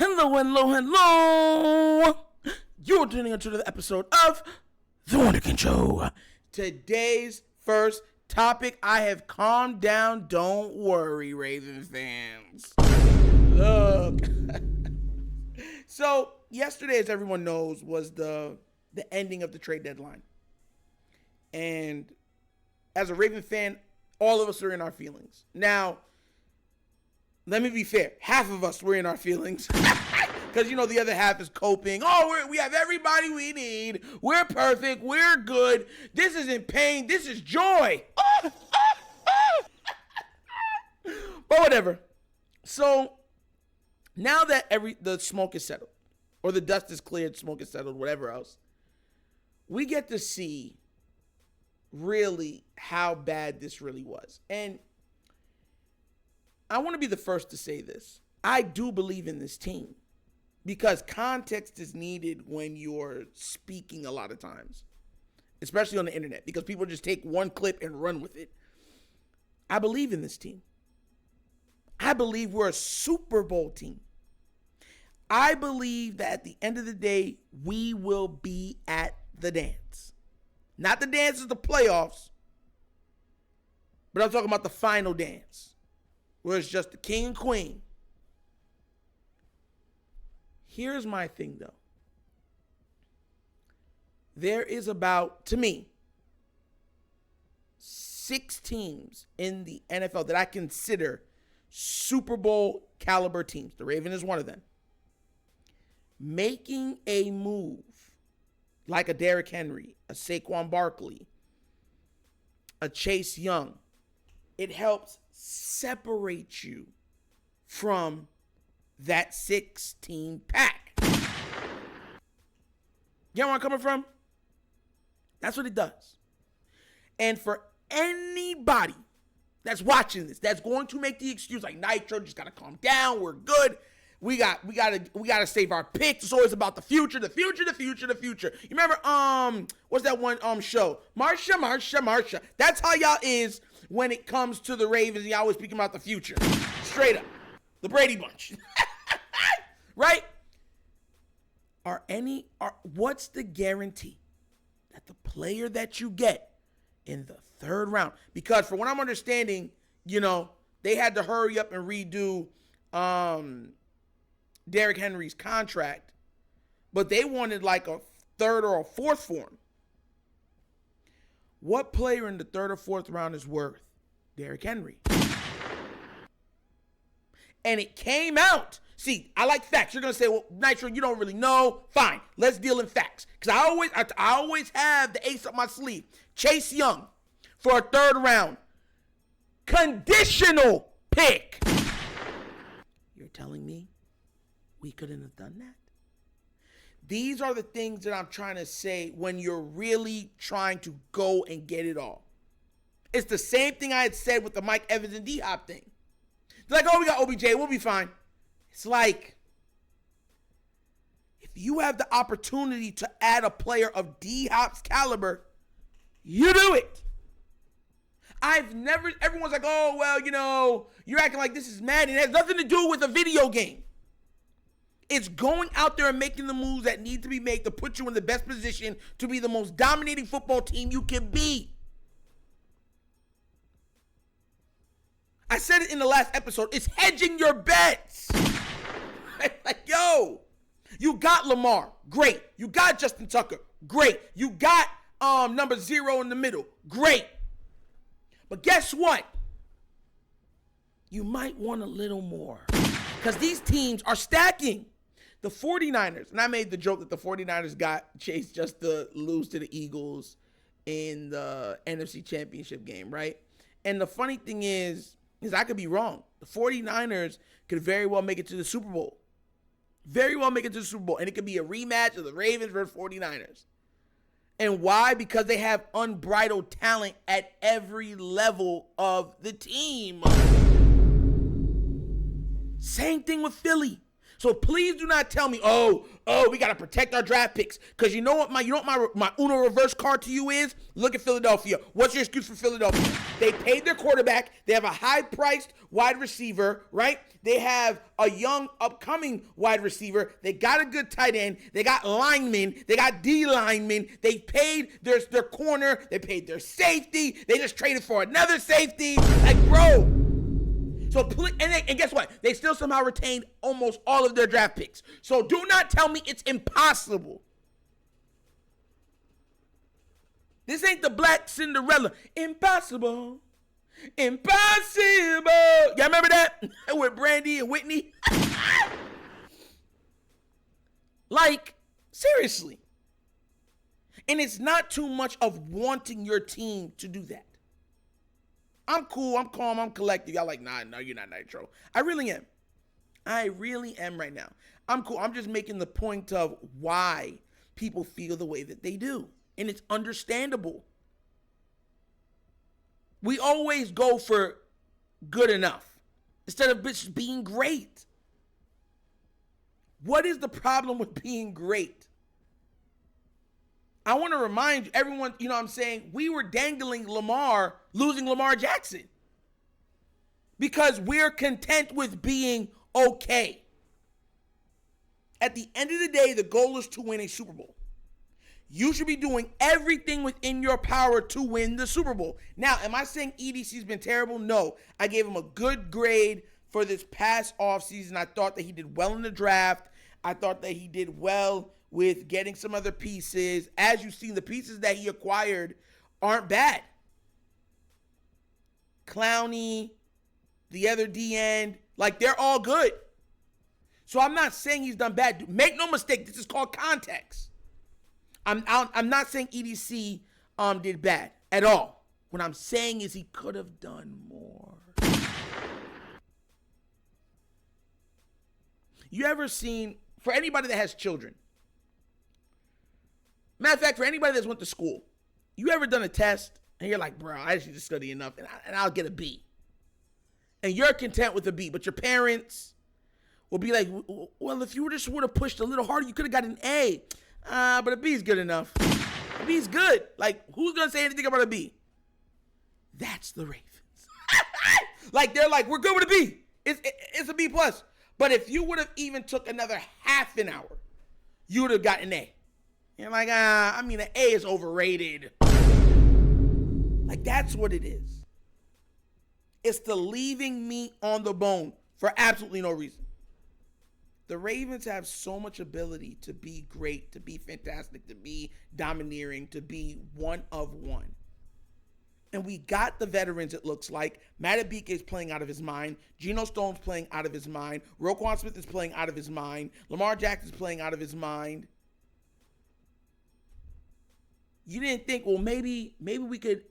Hello. You're tuning into the episode of The Wunderkind Today's first topic, I have calmed down. Don't worry, Ravens fans. Look. So, yesterday, as everyone knows, was the ending of the trade deadline. And as a Raven fan, all of us are in our feelings. Now, let me be fair. Half of us were in our feelings. Because, the other half is coping. Oh, we have everybody we need. We're perfect. We're good. This isn't pain. This is joy. But whatever. So, now that the smoke is settled, or the dust is cleared, smoke is settled, whatever else, we get to see really how bad this really was. And I want to be the first to say this. I do believe in this team because context is needed when you're speaking a lot of times, especially on the internet, because people just take one clip and run with it. I believe in this team. I believe we're a Super Bowl team. I believe that at the end of the day, we will be at the dance. Not the dance of the playoffs, but I'm talking about the final dance, where it's just the king and queen. Here's my thing, though. There is about, to me, 6 teams in the NFL that I consider Super Bowl caliber teams. The Ravens is one of them. Making a move like a Derrick Henry, a Saquon Barkley, a Chase Young, it helps separate you from that 6-team pack. You know where I'm coming from? That's what it does. And for anybody that's watching this, that's going to make the excuse like Nitro, just gotta calm down, we're good. We gotta save our picks. It's always about the future. You remember what's that one show? Marsha. That's how y'all is when it comes to the Ravens. Y'all always speaking about the future. Straight up. The Brady Bunch. Right? What's the guarantee that the player that you get in the 3rd round? Because for what I'm understanding, they had to hurry up and redo Derrick Henry's contract, but they wanted like a 3rd or a 4th for him. What player in the 3rd or 4th round is worth Derrick Henry? And it came out. See, I like facts. You're going to say, well, Nitro, you don't really know. Fine. Let's deal in facts. Because I always have the ace up my sleeve. Chase Young for a 3rd round. Conditional pick. You're telling me we couldn't have done that? These are the things that I'm trying to say when you're really trying to go and get it all. It's the same thing I had said with the Mike Evans and D-Hop thing. They're like, oh, we got OBJ, we'll be fine. It's like, if you have the opportunity to add a player of D-Hop's caliber, you do it. Everyone's like, oh, well, you're acting like this is Madden. It has nothing to do with a video game. It's going out there and making the moves that need to be made to put you in the best position to be the most dominating football team you can be. I said it in the last episode. It's hedging your bets. Like, yo, you got Lamar. Great. You got Justin Tucker. Great. You got number 0 in the middle. Great. But guess what? You might want a little more. Because these teams are stacking. The 49ers, and I made the joke that the 49ers got Chase just to lose to the Eagles in the NFC Championship game, right? And the funny thing is I could be wrong. The 49ers could very well make it to the Super Bowl. Very well make it to the Super Bowl. And it could be a rematch of the Ravens versus 49ers. And why? Because they have unbridled talent at every level of the team. Same thing with Philly. So please do not tell me, we got to protect our draft picks. Because you know what my Uno reverse card to you is? Look at Philadelphia. What's your excuse for Philadelphia? They paid their quarterback. They have a high-priced wide receiver, right? They have a young, upcoming wide receiver. They got a good tight end. They got linemen. They got D linemen. They paid their corner. They paid their safety. They just traded for another safety. Like, bro. So, and guess what? They still somehow retained almost all of their draft picks. So do not tell me it's impossible. This ain't the Black Cinderella. Impossible. Impossible. Y'all remember that? With Brandy and Whitney? Like, seriously. And it's not too much of wanting your team to do that. I'm cool, I'm calm, I'm collected. Y'all like, nah, no, you're not Nitro. I really am. I really am right now. I'm cool. I'm just making the point of why people feel the way that they do. And it's understandable. We always go for good enough instead of just being great. What is the problem with being great? I want to remind everyone, you know what I'm saying, we were dangling losing Lamar Jackson because we're content with being okay. At the end of the day, the goal is to win a Super Bowl. You should be doing everything within your power to win the Super Bowl. Now, am I saying EDC's been terrible? No. I gave him a good grade for this past offseason. I thought that he did well in the draft. I thought that he did well with getting some other pieces. As you've seen, the pieces that he acquired aren't bad. Clowney, the other D-end, like they're all good. So I'm not saying he's done bad. Make no mistake, this is called context. I'm not saying EDC did bad at all. What I'm saying is he could have done more. You ever seen, for anybody that has children, matter of fact, for anybody that's went to school, you ever done a test and you're like, bro, I just need to study enough and I'll get a B. And you're content with a B, but your parents will be like, well, if you just would have pushed a little harder, you could have got an A. But a B is good enough. A B is good. Like, who's going to say anything about a B? That's the Ravens. Like, they're like, we're good with a B. It's a B plus. But if you would have even took another half an hour, you would have gotten an A. You're like, an A is overrated. Like, that's what it is. It's the leaving meat on the bone for absolutely no reason. The Ravens have so much ability to be great, to be fantastic, to be domineering, to be one of one. And we got the veterans, it looks like. Matabike is playing out of his mind. Geno Stone's playing out of his mind. Roquan Smith is playing out of his mind. Lamar Jackson's playing out of his mind. You didn't think, well, maybe we could,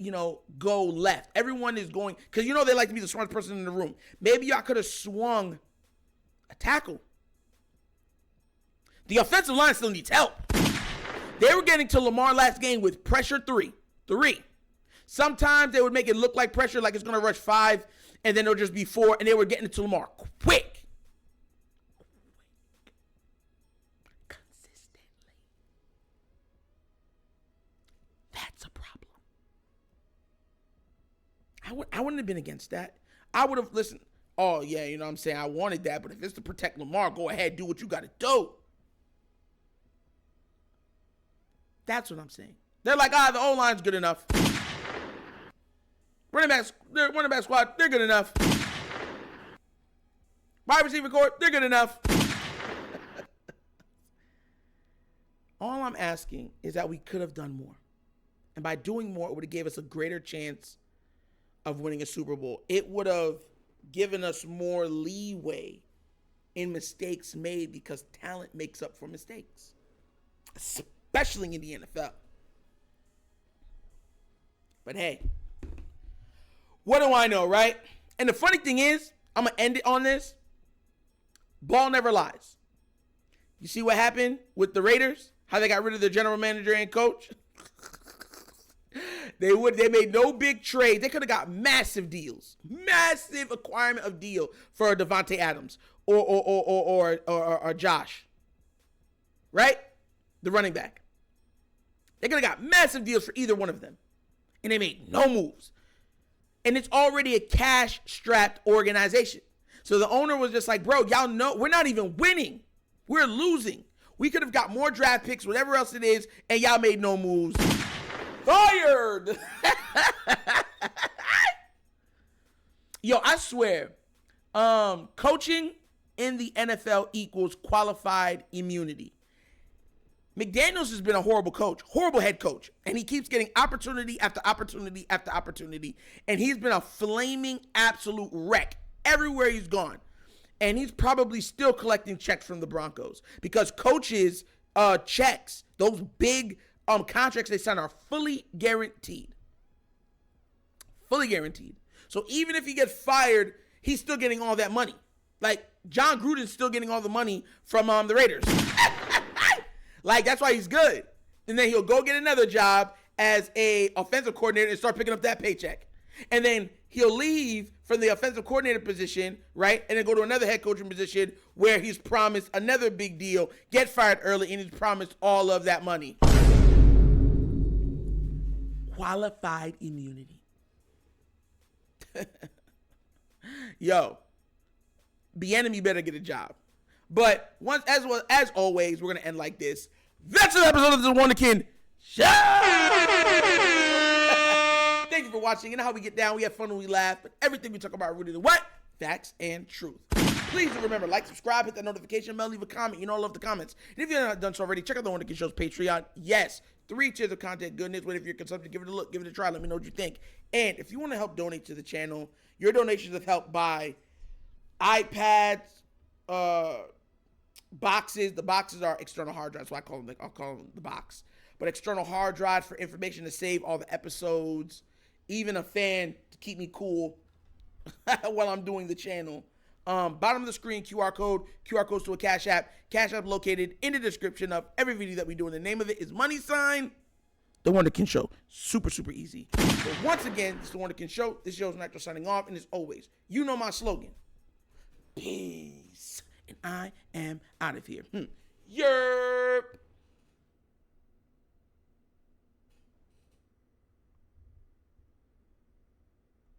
go left. Everyone is going, because they like to be the smartest person in the room. Maybe y'all could have swung a tackle. The offensive line still needs help. They were getting to Lamar last game with pressure three. Sometimes they would make it look like pressure, like it's going to rush 5, and then it'll just be 4, and they were getting it to Lamar quick. Consistently. That's a problem. I wouldn't have been against that. I would have listened. Oh, yeah, I'm saying I wanted that, but if it's to protect Lamar, go ahead, do what you got to do. That's what I'm saying. They're like, the O-line's good enough. Running back squad, they're good enough. Wide receiver corps, they're good enough. All I'm asking is that we could have done more. And by doing more, it would have gave us a greater chance of winning a Super Bowl. It would have given us more leeway in mistakes made because talent makes up for mistakes. Especially in the NFL. But hey, what do I know, right? And the funny thing is, I'm going to end it on this. Ball never lies. You see what happened with the Raiders? How they got rid of their general manager and coach? They made no big trade. They could have got massive deals, massive acquirement of deal for Devontae Adams or Josh, right? The running back. They could have got massive deals for either one of them, and they made no moves. And it's already a cash-strapped organization. So the owner was just like, bro, y'all know we're not even winning. We're losing. We could have got more draft picks, whatever else it is, and y'all made no moves. Fired! Yo, I swear, coaching in the NFL equals qualified immunity. McDaniels has been a horrible coach, horrible head coach, and he keeps getting opportunity after opportunity after opportunity, and he's been a flaming absolute wreck everywhere he's gone. And he's probably still collecting checks from the Broncos because coaches' checks, those big contracts they sign are fully guaranteed. Fully guaranteed. So even if he gets fired, he's still getting all that money. Like, John Gruden's still getting all the money from the Raiders. Like, that's why he's good. And then he'll go get another job as a offensive coordinator and start picking up that paycheck. And then he'll leave from the offensive coordinator position, right? And then go to another head coaching position where he's promised another big deal, get fired early, and he's promised all of that money. Qualified immunity. Yo, Bieniemy better get a job. But as always, we're gonna end like this. That's an episode of the Wunderkind Show. Thank you for watching. You know how we get down. We have fun and we laugh, but everything we talk about rooted in what? Facts and truth. Please remember, like, subscribe, hit that notification bell, leave a comment. You know I love the comments. And if you're not done so already, check out the Wunderkind Show's Patreon. Yes, 3 tiers of content goodness. Wait, if you're consumptive, give it a look, give it a try. Let me know what you think. And if you want to help donate to the channel, your donations have helped buy iPads, boxes. The boxes are external hard drives, so I'll call them the box. But external hard drives for information to save all the episodes. Even a fan to keep me cool while I'm doing the channel. Bottom of the screen, QR codes to a Cash App. Cash App located in the description of every video that we do. And the name of it is The Wunderkind Show. Super, super easy. So once again, this is The Wunderkind Show. This show's Nitro signing off. And as always, you know my slogan. Peace. And I am out of here. Yeah.